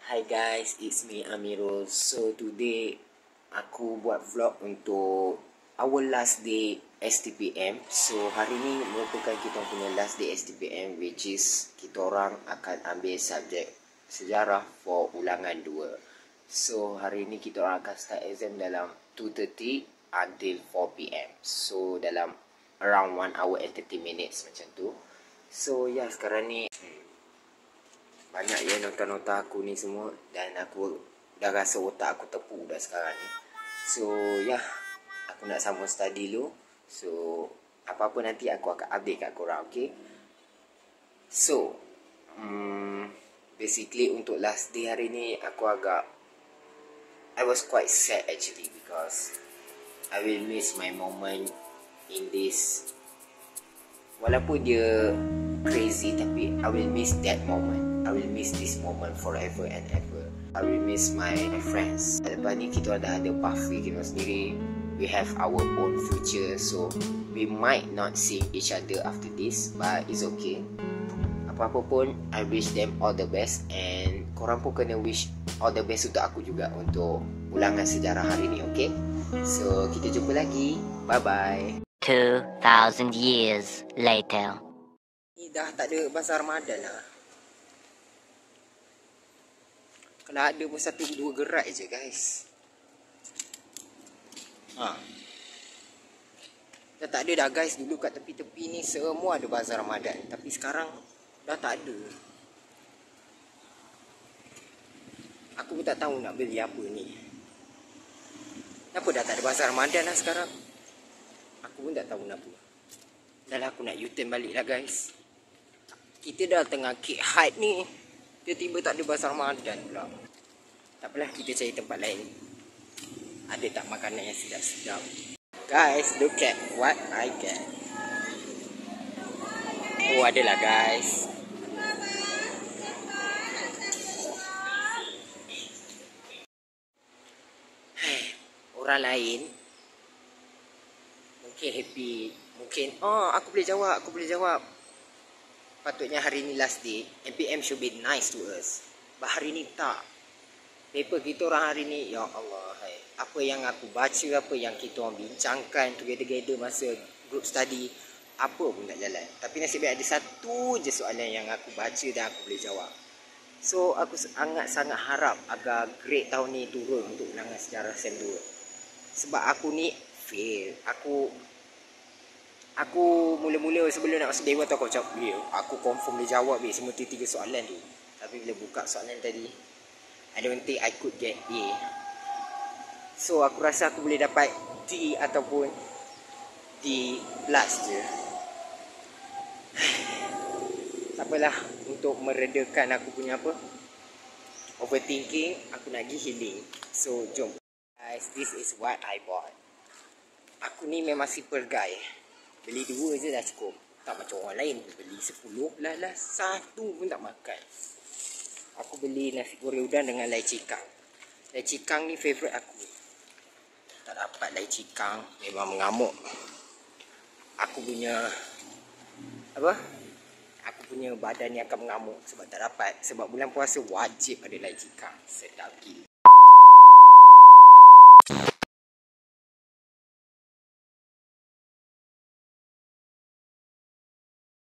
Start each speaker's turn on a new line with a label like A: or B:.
A: Hi guys, it's me Amirul. So today aku buat vlog untuk our last day STPM. So hari ni merupakan kita punya last day STPM, which is kita orang akan ambil subjek sejarah for ulangan 2. So hari ni kita orang akan start exam dalam 2:30 until 4 PM. So dalam around 1 hour and 30 minutes macam tu. So ya, sekarang ni banyak ya nota-nota aku ni semua, dan aku dah rasa otak aku tepu dah sekarang ni. So ya, aku nak sambung study dulu. So apa-apa nanti aku akan update kat korang, okay? So basically untuk last day hari ni aku I was quite sad actually, because I will miss my moment in this. Walaupun dia crazy, tapi I will miss that moment. I will miss this moment forever and ever. I will miss my friends. Lepas ni kita dah ada pathway kita sendiri. We have our own future. So we might not see each other after this, but it's okay. Apa-apa pun, I wish them all the best. And korang pun kena wish all the best untuk aku juga, untuk ulangan sejarah hari ni, okay? So kita jumpa lagi. Bye-bye.
B: 2,000 years later.
A: Ni dah tak ada bazar Ramadan lah. Kalau ada pun 1-2 gerai je guys. Dah tak ada dah guys. Dulu kat tepi-tepi ni semua ada bazar Ramadan, tapi sekarang dah tak ada. Aku pun tak tahu nak beli apa ni. Kenapa dah tak ada bazar Ramadan lah sekarang? Aku pun tak tahu kenapa. Dah lah, aku nak U-turn balik lah guys. Kita dah tengah kick hype ni, tiba-tiba tak ada bazar Ramadan pula. Tak apalah, kita cari tempat lain. Ada tak makanan yang sedap-sedap? Guys, look at what I get. Oh, adalah guys. Orang lain mungkin happy, mungkin aku boleh jawab. Patutnya hari ni last day, MPM should be nice to us. But hari ni tak. Paper kita orang hari ni, ya Allah, apa yang aku baca, apa yang kita orang bincangkan together masa group study, apa pun tak jalan. Tapi nasib baik ada satu je soalan yang aku baca dan aku boleh jawab. So aku sangat harap agar grade tahun ni turun untuk ulangan sejarah SEM 2. Sebab aku ni fail. Aku mula-mula sebelum nak masuk dewan tu aku cakap, aku confirm boleh jawab semua 3 soalan tu. Tapi bila buka soalan tadi, I don't think I could get A. So aku rasa aku boleh dapat D ataupun D plus je. Tak apalah, untuk meredakan aku punya overthinking, aku nak pergi healing. So jom guys, this is what I bought. Aku ni memang simple guy. Beli 2 je dah cukup. Tak macam orang lain beli 10 lah, 1 pun tak makan. Aku beli nasi goreng udang dengan lai cikang. Lai cikang ni favourite aku. Tak dapat lai cikang, memang mengamuk. Aku punya Aku punya badan ni akan mengamuk sebab tak dapat. Sebab bulan puasa wajib ada lai cikang. Sedap gila.